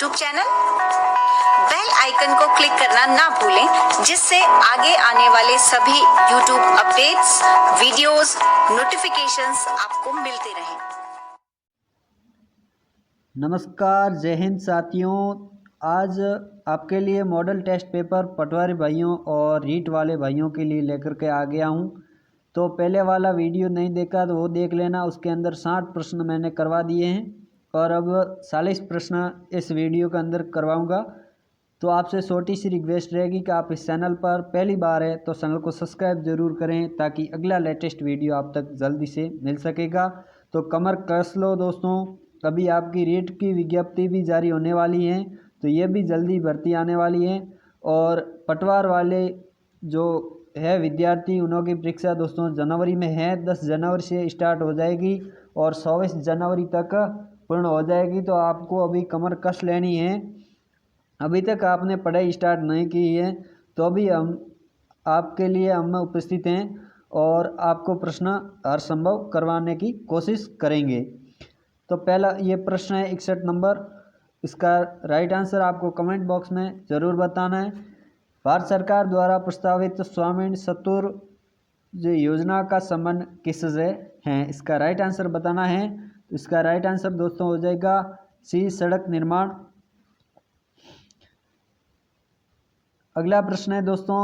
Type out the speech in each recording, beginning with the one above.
YouTube channel. Bell icon को click करना ना भूलें, जिससे आगे आने वाले सभी YouTube अपडेट्स, वीडियोस, नोटिफिकेशंस आपको मिलते रहें। नमस्कार, जय हिंद साथियों। आज आपके लिए मॉडल टेस्ट पेपर पटवारी भाइयों और रीट वाले भाइयों के लिए लेकर के आ गया हूं। तो पहले वाला वीडियो नहीं देखा तो वो देख लेना, उसके अंदर 60 प्रश्न मैंने करवा दिए हैं और अब 40 प्रश्न इस वीडियो के अंदर करवाऊंगा। तो आपसे छोटी सी रिक्वेस्ट रहेगी कि आप इस चैनल पर पहली बार है तो चैनल को सब्सक्राइब ज़रूर करें, ताकि अगला लेटेस्ट वीडियो आप तक जल्दी से मिल सकेगा। तो कमर कस लो दोस्तों, अभी आपकी रीट की विज्ञप्ति भी जारी होने वाली है, तो ये भी जल्दी भर्ती आने वाली है। और पटवार वाले जो है विद्यार्थी, उनकी परीक्षा दोस्तों जनवरी में है। 10 जनवरी से स्टार्ट हो जाएगी और 24 जनवरी तक पूर्ण हो जाएगी। तो आपको अभी कमर कस लेनी है। अभी तक आपने पढ़ाई स्टार्ट नहीं की है तो अभी हम आपके लिए हम उपस्थित हैं और आपको प्रश्न हर संभव करवाने की कोशिश करेंगे। तो पहला ये प्रश्न है 61 नंबर। इसका राइट आंसर आपको कमेंट बॉक्स में ज़रूर बताना है। भारत सरकार द्वारा प्रस्तावित स्वामिन चतुर्भुज योजना का संबंध किससे है? इसका राइट आंसर बताना है। तो इसका राइट आंसर दोस्तों हो जाएगा सी, सड़क निर्माण। अगला प्रश्न है दोस्तों,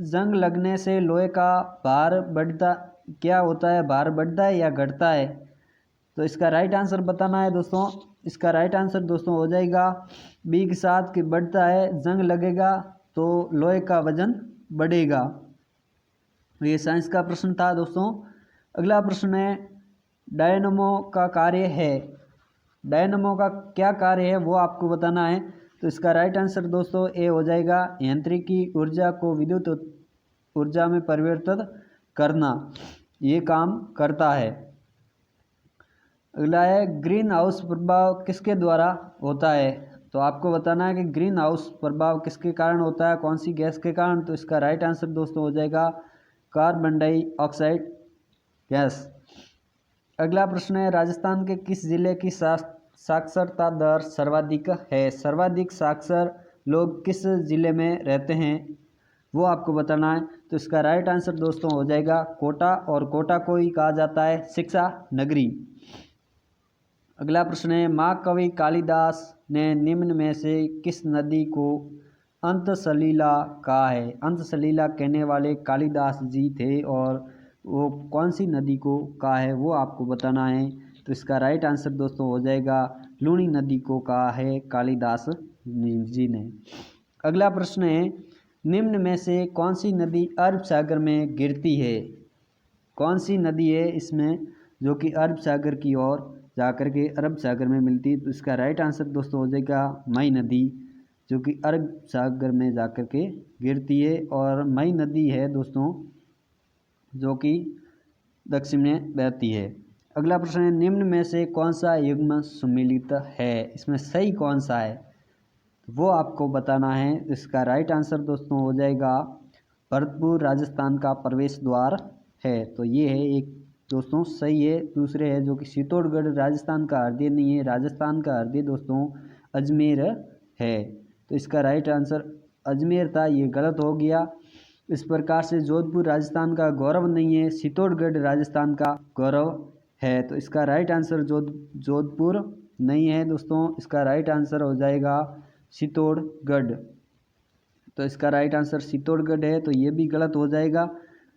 जंग लगने से लोहे का भार बढ़ता क्या होता है? भार बढ़ता है या घटता है? तो इसका राइट आंसर बताना है दोस्तों। इसका राइट आंसर दोस्तों हो जाएगा बी के साथ कि बढ़ता है। जंग लगेगा तो लोहे का वजन बढ़ेगा। ये साइंस का प्रश्न था दोस्तों। अगला प्रश्न है, डायनमो का कार्य है। डायनमो का क्या कार्य है वो आपको बताना है। तो इसका राइट आंसर दोस्तों ए हो जाएगा यांत्रिकी ऊर्जा को विद्युत ऊर्जा में परिवर्तित करना, ये काम करता है। अगला है, ग्रीन हाउस प्रभाव किसके द्वारा होता है? तो आपको बताना है कि ग्रीन हाउस प्रभाव किसके कारण होता है, कौन सी गैस के कारण। तो इसका राइट आंसर दोस्तों हो जाएगा कार्बन डाइऑक्साइड गैस। अगला प्रश्न है, राजस्थान के किस जिले की साक्षरता दर सर्वाधिक है? सर्वाधिक साक्षर लोग किस जिले में रहते हैं वो आपको बताना है। तो इसका राइट आंसर दोस्तों हो जाएगा कोटा, और कोटा को ही कहा जाता है शिक्षा नगरी। अगला प्रश्न है, महाकवि कालिदास ने निम्न में से किस नदी को अंतसलीला कहा है? अंतसलीला कहने वाले कालिदास जी थे और वो कौन सी नदी को कहा है वो आपको बताना है। तो इसका राइट आंसर दोस्तों हो जाएगा लूणी नदी को कहा है कालिदास जी ने। अगला प्रश्न है, निम्न में से कौन सी नदी अरब सागर में गिरती है? कौन सी नदी है इसमें जो कि अरब सागर की ओर जाकर के अरब सागर में मिलती है? तो इसका राइट आंसर दोस्तों हो जाएगा मई नदी, जो कि अरब सागर में जाकर के गिरती है। और मई नदी है दोस्तों जो कि दक्षिण में बहती है। अगला प्रश्न है, निम्न में से कौन सा युग्म सम्मिलित है? इसमें सही कौन सा है वो आपको बताना है। इसका राइट आंसर दोस्तों हो जाएगा भरतपुर राजस्थान का प्रवेश द्वार है। तो ये है एक दोस्तों सही है। दूसरे है जो कि चित्तौड़गढ़ राजस्थान का हृदय नहीं है, राजस्थान का हृदय दोस्तों अजमेर है। तो इसका राइट आंसर अजमेर था, ये गलत हो गया। इस प्रकार से जोधपुर राजस्थान का गौरव नहीं है, चित्तौड़गढ़ राजस्थान का गौरव है। तो इसका राइट आंसर जोधपुर नहीं है दोस्तों, इसका राइट आंसर हो जाएगा चित्तौड़गढ़। तो इसका राइट आंसर चित्तौड़गढ़ है, तो ये भी गलत हो जाएगा।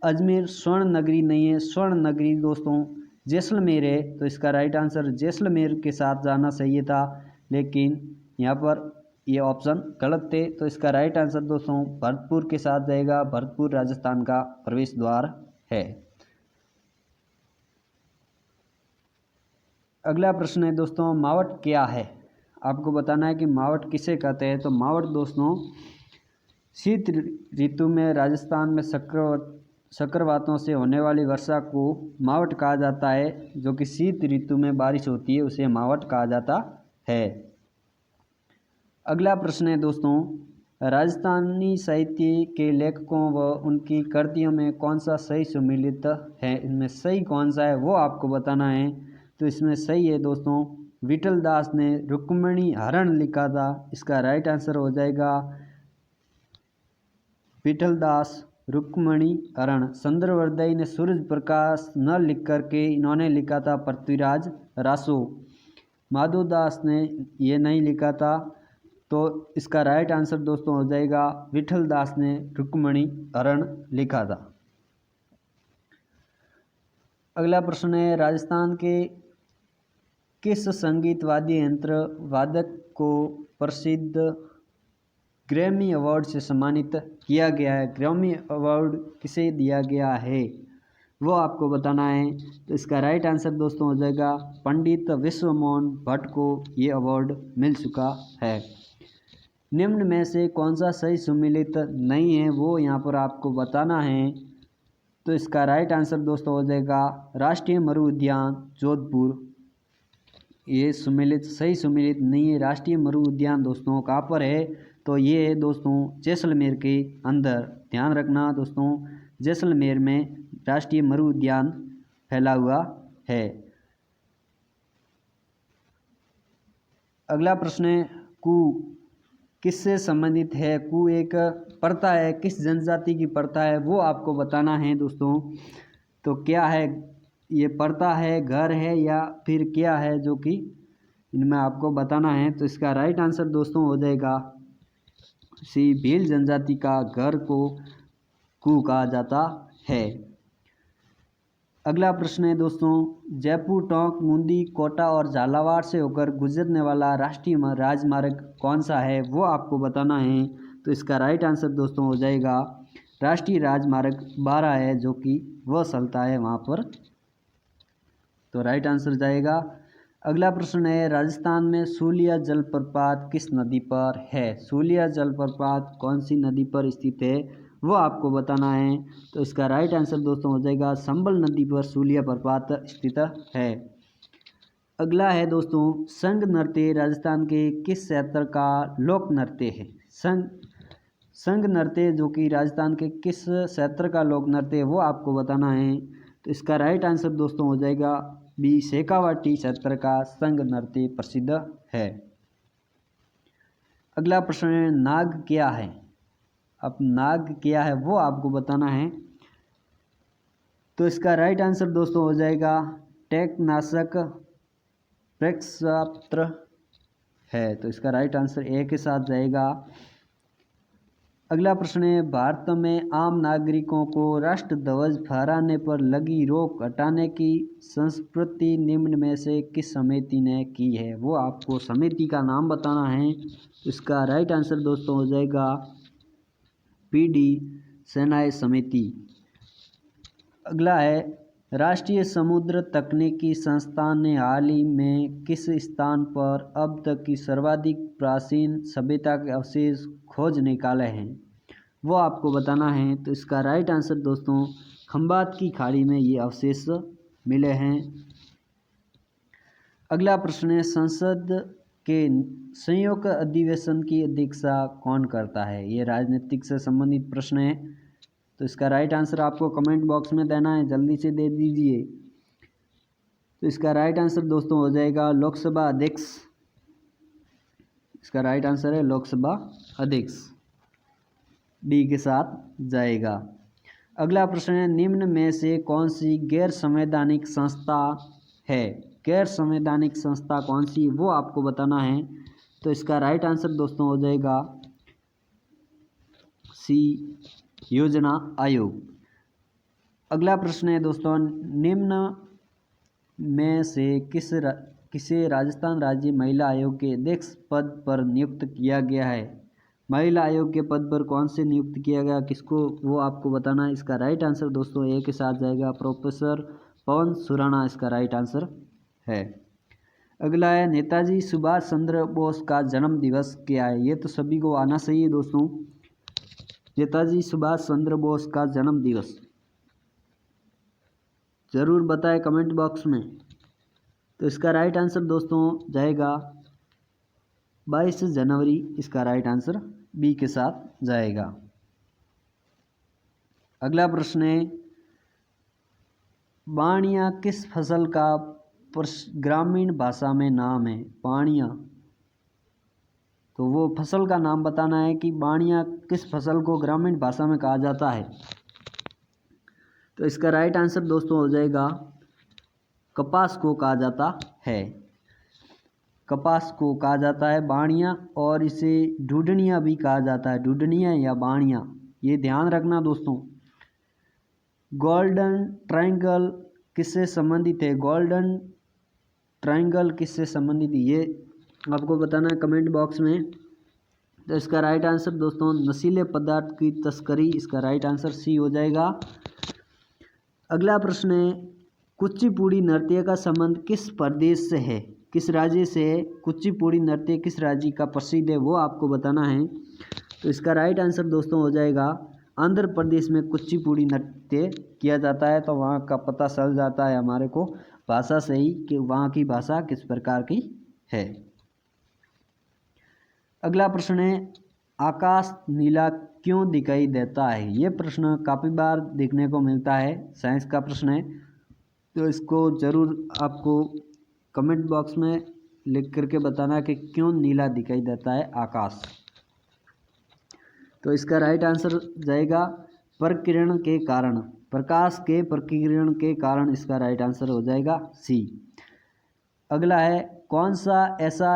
अजमेर स्वर्ण नगरी नहीं है, स्वर्ण नगरी दोस्तों जैसलमेर है। तो इसका राइट आंसर जैसलमेर के साथ जाना चाहिए था, लेकिन यहाँ पर ये ऑप्शन गलत थे। तो इसका राइट आंसर दोस्तों भरतपुर के साथ जाएगा। भरतपुर राजस्थान का प्रवेश द्वार है। अगला प्रश्न है दोस्तों, मावट क्या है? आपको बताना है कि मावट किसे कहते हैं। तो मावट दोस्तों शीत ऋतु में राजस्थान में चक्रवातों से होने वाली वर्षा को मावट कहा जाता है। जो कि शीत ऋतु में बारिश होती है उसे मावट कहा जाता है। अगला प्रश्न है दोस्तों, राजस्थानी साहित्य के लेखकों व उनकी कृतियों में कौन सा सही सम्मिलित है? इनमें सही कौन सा है वो आपको बताना है। तो इसमें सही है दोस्तों विठल दास ने रुक्मिणी हरण लिखा था, इसका राइट आंसर हो जाएगा विठल दास रुक्मिणी हरण। चंद्रवर्दई ने सूरज प्रकाश न लिख करके इन्होंने लिखा था पृथ्वीराज रासो। माधोदास ने ये नहीं लिखा था, तो इसका राइट आंसर दोस्तों हो जाएगा विठल दास ने रुक्मिणी हरण लिखा था। अगला प्रश्न है, राजस्थान के किस संगीत वाद्य यंत्र वादक को प्रसिद्ध ग्रैमी अवार्ड से सम्मानित किया गया है? ग्रैमी अवार्ड किसे दिया गया है वो आपको बताना है। तो इसका राइट आंसर दोस्तों हो जाएगा पंडित विश्वमोहन भट्ट को ये अवार्ड मिल चुका है। निम्न में से कौन सा सही सुमेलित नहीं है वो यहाँ पर आपको बताना है। तो इसका राइट आंसर दोस्तों हो जाएगा राष्ट्रीय मरु उद्यान जोधपुर। ये सुमेलित सही सुमेलित नहीं है। राष्ट्रीय मरु उद्यान दोस्तों कहाँ पर है? तो ये है दोस्तों जैसलमेर के अंदर। ध्यान रखना दोस्तों, जैसलमेर में राष्ट्रीय मरु उद्यान फैला हुआ है। अगला प्रश्न है, कू किससे संबंधित है? कू एक प्रथा है, किस जनजाति की प्रथा है वो आपको बताना है दोस्तों। तो क्या है ये? प्रथा है, घर है या फिर क्या है जो कि इनमें आपको बताना है। तो इसका राइट आंसर दोस्तों हो जाएगा सी, भील जनजाति का घर को कू कहा जाता है। अगला प्रश्न है दोस्तों, जयपुर, टोंक, मुंदी, कोटा और झालावाड़ से होकर गुजरने वाला राष्ट्रीय राजमार्ग कौन सा है वो आपको बताना है। तो इसका राइट आंसर दोस्तों हो जाएगा राष्ट्रीय राजमार्ग 12 है, जो कि वह चलता है वहाँ पर। तो राइट आंसर जाएगा। अगला प्रश्न है, राजस्थान में सूलिया जलप्रपात किस नदी पर है? सूलिया जलप्रपात कौन सी नदी पर स्थित है वो आपको बताना है। तो इसका राइट आंसर दोस्तों हो जाएगा संबल नदी पर सूलिया प्रपात स्थित है। अगला है दोस्तों, संग नृत्य राजस्थान के किस क्षेत्र का लोक नृत्य है? संग नृत्य जो कि राजस्थान के किस क्षेत्र का लोक नृत्य है वो आपको बताना है। तो इसका राइट आंसर दोस्तों हो जाएगा बी, शेखावाटी क्षेत्र का संग नृत्य प्रसिद्ध है। अगला प्रश्न है, नाग क्या है? अब नाग क्या है वो आपको बताना है। तो इसका राइट आंसर दोस्तों हो जाएगा टेकनाशक प्रेक्षात्र है। तो इसका राइट आंसर ए के साथ जाएगा। अगला प्रश्न है, भारत में आम नागरिकों को राष्ट्रध्वज फहराने पर लगी रोक हटाने की संस्कृति निम्न में से किस समिति ने की है? वो आपको समिति का नाम बताना है। इसका राइट आंसर दोस्तों हो जाएगा पीडी सेनाई समिति। अगला है, राष्ट्रीय समुद्र तकनीकी संस्थान ने हाल ही में किस स्थान पर अब तक की सर्वाधिक प्राचीन सभ्यता के अवशेष खोज निकाले हैं वो आपको बताना है। तो इसका राइट आंसर दोस्तों खंबात की खाड़ी में ये अवशेष मिले हैं। अगला प्रश्न है, संसद के संयुक्त अधिवेशन की अध्यक्षता कौन करता है? ये राजनीतिक से संबंधित प्रश्न है। तो इसका राइट आंसर आपको कमेंट बॉक्स में देना है, जल्दी से दे दीजिए। तो इसका राइट आंसर दोस्तों हो जाएगा लोकसभा अध्यक्ष। इसका राइट आंसर है लोकसभा अध्यक्ष, डी के साथ जाएगा। अगला प्रश्न है, निम्न में से कौन सी गैर संवैधानिक संस्था है? गैर संवैधानिक संस्था कौन सी वो आपको बताना है। तो इसका राइट आंसर दोस्तों हो जाएगा सी, योजना आयोग। अगला प्रश्न है दोस्तों, निम्न में से किसे राजस्थान राज्य महिला आयोग के अध्यक्ष पद पर नियुक्त किया गया है? महिला आयोग के पद पर कौन से नियुक्त किया गया, किसको वो आपको बताना है। इसका राइट आंसर दोस्तों ए के साथ जाएगा प्रोफेसर पवन सुराणा, इसका राइट आंसर है। अगला है, नेताजी सुभाष चंद्र बोस का जन्म दिवस क्या है? ये तो सभी को आना चाहिए दोस्तों। नेताजी सुभाष चंद्र बोस का जन्म दिवस ज़रूर बताएं कमेंट बॉक्स में। तो इसका राइट आंसर दोस्तों जाएगा 22 जनवरी, इसका राइट आंसर बी के साथ जाएगा। अगला प्रश्न है, बाणिया किस फसल का ग्रामीण भाषा में नाम है? बाणिया, तो वो फसल का नाम बताना है कि बाणिया किस फसल को ग्रामीण भाषा में कहा जाता है। तो इसका राइट आंसर दोस्तों हो जाएगा कपास को कहा जाता है। कपास को कहा जाता है बाणिया, और इसे ढूंढनिया भी कहा जाता है, ढूंढनिया या बाणिया, ये ध्यान रखना दोस्तों। गोल्डन ट्रायंगल किससे संबंधित है? गोल्डन ट्रायंगल किससे संबंधित है ये आपको बताना है कमेंट बॉक्स में। तो इसका राइट आंसर दोस्तों नशीले पदार्थ की तस्करी, इसका राइट आंसर सी हो जाएगा। अगला प्रश्न है कुचिपुड़ी नृत्य का संबंध किस प्रदेश से है? किस राज्य से है? कुचिपुड़ी नृत्य किस राज्य का प्रसिद्ध है वो आपको बताना है। तो इसका राइट आंसर दोस्तों हो जाएगा आंध्र प्रदेश में कुचिपुड़ी नृत्य किया जाता है। तो वहाँ का पता चल जाता है हमारे को भाषा से ही कि वहाँ की भाषा किस प्रकार की है। अगला प्रश्न है आकाश नीला क्यों दिखाई देता है? ये प्रश्न काफ़ी बार देखने को मिलता है, साइंस का प्रश्न है। तो इसको ज़रूर आपको कमेंट बॉक्स में लिख करके बताना कि क्यों नीला दिखाई देता है आकाश। तो इसका राइट आंसर जाएगा प्रकीर्णन के कारण, प्रकाश के प्रकीर्णन के कारण, इसका राइट आंसर हो जाएगा सी। अगला है कौन सा ऐसा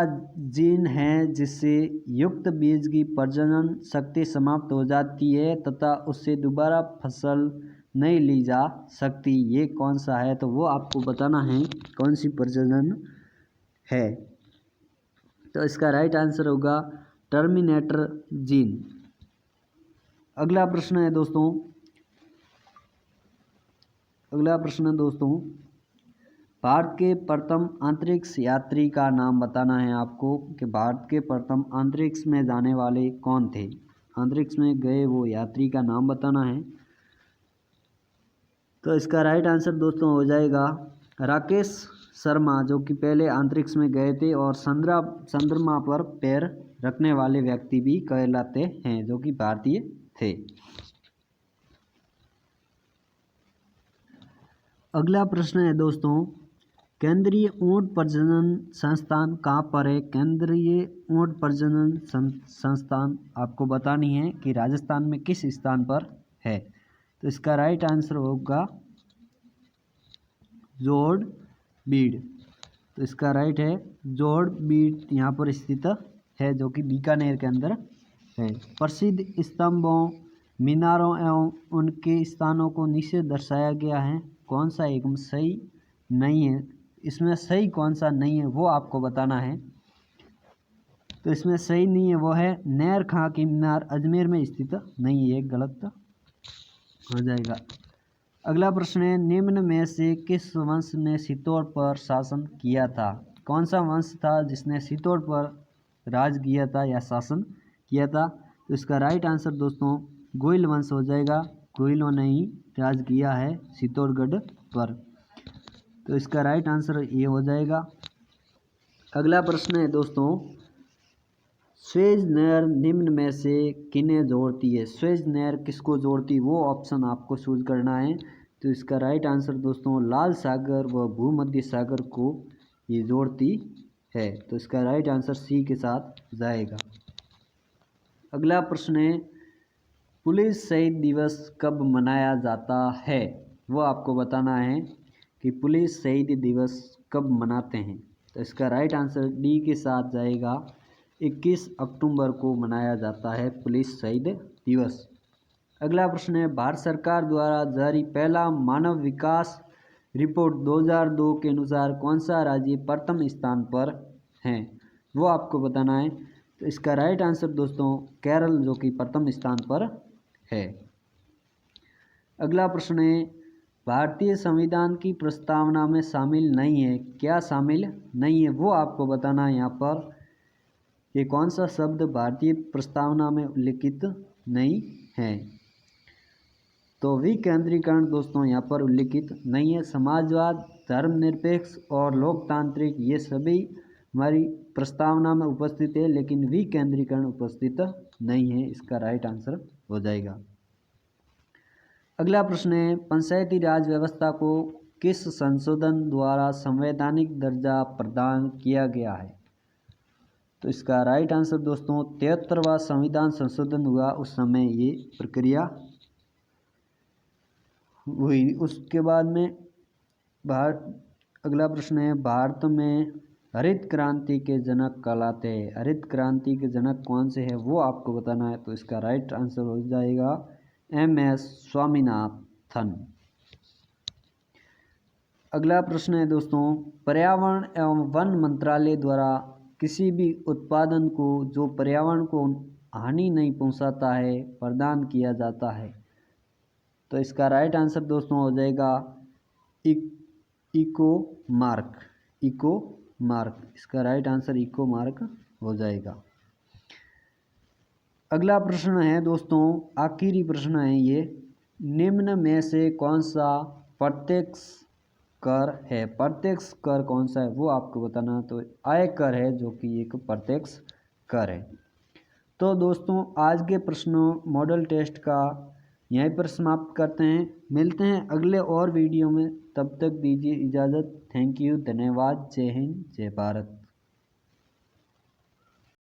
जीन है जिससे युक्त बीज की प्रजनन शक्ति समाप्त हो जाती है तथा उससे दोबारा फसल नहीं ली जा सकती? ये कौन सा है? तो वो आपको बताना है कौन सी प्रजनन है। तो इसका राइट आंसर होगा टर्मिनेटर जीन। अगला प्रश्न है दोस्तों, भारत के प्रथम अंतरिक्ष यात्री का नाम बताना है आपको कि भारत के प्रथम अंतरिक्ष में जाने वाले कौन थे? अंतरिक्ष में गए वो यात्री का नाम बताना है। तो इसका राइट आंसर दोस्तों हो जाएगा राकेश शर्मा, जो कि पहले अंतरिक्ष में गए थे और चंद्रमा पर पैर रखने वाले व्यक्ति भी कहलाते हैं, जो कि भारतीय थे। अगला प्रश्न है दोस्तों केंद्रीय ऊंट प्रजनन संस्थान कहाँ पर है? केंद्रीय ऊंट प्रजनन संस्थान आपको बतानी है कि राजस्थान में किस स्थान पर है। तो इसका राइट आंसर होगा जोड़बीड़। तो इसका राइट है जोड़बीड़, यहाँ पर स्थित है, जो कि बीकानेर के अंदर है। प्रसिद्ध स्तंभों, मीनारों एवं उनके स्थानों को नीचे दर्शाया गया है, कौन सा एकदम सही नहीं है? इसमें सही कौन सा नहीं है वो आपको बताना है। तो इसमें सही नहीं है वो है नैर खां की मीनार, अजमेर में स्थित नहीं है, गलत हो जाएगा। अगला प्रश्न है निम्न में से किस वंश ने चित्तौड़ पर शासन किया था? कौन सा वंश था जिसने चित्तौड़ पर राज किया था या शासन किया था? तो इसका राइट आंसर दोस्तों गोइल वंश हो जाएगा। गोइलों ने ही राज किया है चित्तौड़गढ़ पर। तो इसका राइट आंसर ये हो जाएगा। अगला प्रश्न है दोस्तों स्वेज नहर निम्न में से किन्हें जोड़ती है? स्वेज नहर किसको जोड़ती है वो ऑप्शन आपको चूज करना है। तो इसका राइट आंसर दोस्तों लाल सागर व भूमध्य सागर को ये जोड़ती है। तो इसका राइट आंसर सी के साथ जाएगा। अगला प्रश्न है पुलिस शहीद दिवस कब मनाया जाता है? वो आपको बताना है कि पुलिस शहीद दिवस कब मनाते हैं। तो इसका राइट आंसर डी के साथ जाएगा 21 अक्टूबर को मनाया जाता है पुलिस शहीद दिवस। अगला प्रश्न है भारत सरकार द्वारा जारी पहला मानव विकास रिपोर्ट 2002 के अनुसार कौन सा राज्य प्रथम स्थान पर है? वो आपको बताना है। तो इसका राइट आंसर दोस्तों केरल, जो कि प्रथम स्थान पर है। अगला प्रश्न है भारतीय संविधान की प्रस्तावना में शामिल नहीं है, क्या शामिल नहीं है वो आपको बताना है। यहाँ पर ये कौन सा शब्द भारतीय प्रस्तावना में उल्लिखित नहीं है? तो विकेंद्रीकरण दोस्तों यहाँ पर उल्लिखित नहीं है। समाजवाद, धर्मनिरपेक्ष और लोकतांत्रिक ये सभी हमारी प्रस्तावना में उपस्थित है, लेकिन विकेंद्रीकरण उपस्थित नहीं है, इसका राइट आंसर हो जाएगा। अगला प्रश्न है पंचायती राज व्यवस्था को किस संशोधन द्वारा संवैधानिक दर्जा प्रदान किया गया है? तो इसका राइट आंसर दोस्तों 73वां संविधान संशोधन हुआ, उस समय ये प्रक्रिया हुई। उसके बाद में अगला प्रश्न है, भारत में हरित क्रांति के जनक कहलाते हैं। हरित क्रांति के जनक कौन से हैं वो आपको बताना है। तो इसका राइट आंसर हो जाएगा MS स्वामीनाथन। अगला प्रश्न है दोस्तों, पर्यावरण एवं वन मंत्रालय द्वारा किसी भी उत्पादन को जो पर्यावरण को हानि नहीं पहुंचाता है प्रदान किया जाता है। तो इसका राइट आंसर दोस्तों हो जाएगा इको मार्क। इको मार्क, इसका राइट आंसर इको मार्क हो जाएगा। अगला प्रश्न है दोस्तों, आखिरी प्रश्न है ये, निम्न में से कौन सा प्रत्यक्ष कर है? प्रत्यक्ष कर कौन सा है वो आपको बताना। तो आयकर है जो कि एक प्रत्यक्ष कर है। तो दोस्तों आज के प्रश्नों मॉडल टेस्ट का यहीं पर समाप्त करते हैं। मिलते हैं अगले और वीडियो में, तब तक दीजिए इजाज़त। थैंक यू, धन्यवाद, जय हिंद, जय भारत।